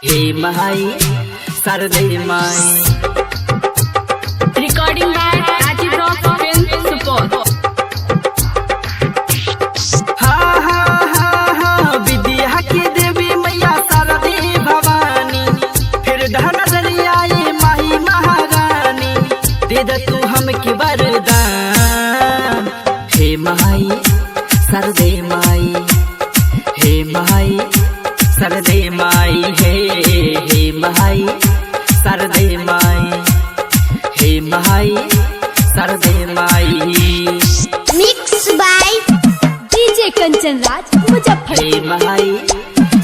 हे माई सरदे माई। Recording by Rajiv Rock Film Support. हाँ हाँ हाँ हाँ विद्या की देवी मैया सरदे भवानी, फिर धन दरियाए माही महारानी, दे दे तू हमके वरदान। हे माई सरदे माई, हे माई सरदे माई, हे माई सरदे माई, हे माई सरदे माई। Mixed by DJ Kanchan Raj, हे Muzaffarpur. माई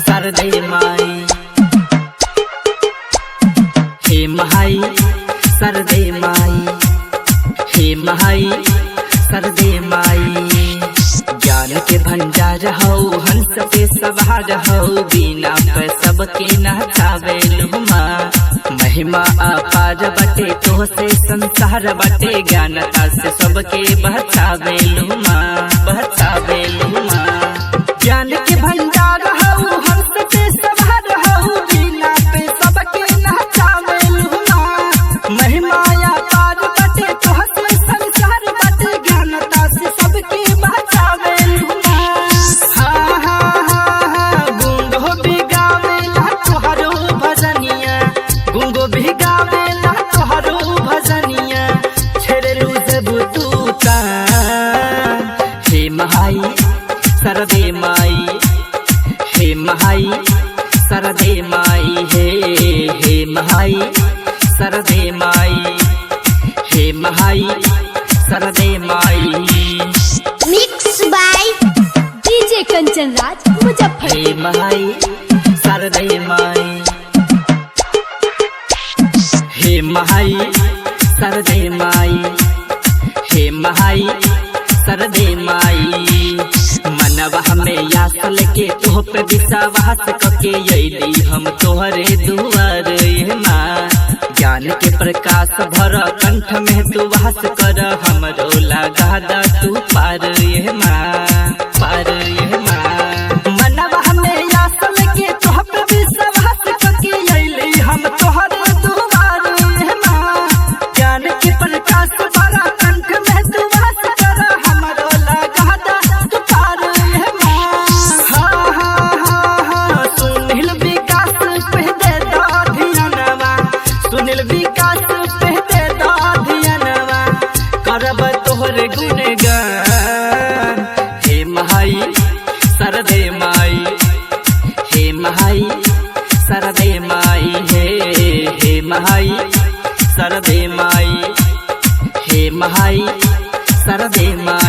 सरदे माई, हे माई सरदे माई, हे माई सरदे माई। ज्ञान के भंडार हो हंस पे सवार हो, बिना पे सबके नचावेलु माँ। महिमा अपार बटे तो से संसार बटे, ज्ञानता से सबके बचावेलु माँ, बचावेलु माँ। ज्ञान के भंडार हो हंस पे सवार हो, बिना पे सबके नचावेलु माँ। महिमा अपार बटे तो से संसार बटे, ज्ञानता से सबके बचावेलु माँ। हाँ हाँ हाँ हाँ गुंगो भी गावेला तोहरो भजनिया, गुंगो भी गावेला तोहरो भजनिया, छेड़लू जब तू तान। हे माई सरदे माई, हे माई सरदे माई, हे माई सरदे माई, हे माई सरदे माई। Mixed by DJ Kanchan Raj, Muzaffarpur. हे माई सरदे माई, हे माई सरदे माई, हे माई सरदे माई। मनवा हमें यासल के तोह पे विश्वास कके अइली हम तोहरे दुआर ये माँ। ज्ञान के प्रकाश भर कंठ में तू वास कर, हमरो लगा दा तू पार ये माँ, पार ये माँ। मनवा हमें यासल के तोह पे विश्वास कके अइली हम तोहरे दुआर ये माँ। ज्ञान के प्रकाश भर कंठ में तू वास कर, हमरो लगा दा तू पार ये माँ। हाँ हाँ हाँ हाँ सुनील विकास पे दे दो धियानवा, सुनील विकास पे दे दो धियानवा, करब तोहरे गुणगान। हे माई सरदे माई, हे माई सरदे माई, हे माई सरदे माई, हे माई सरदे माई।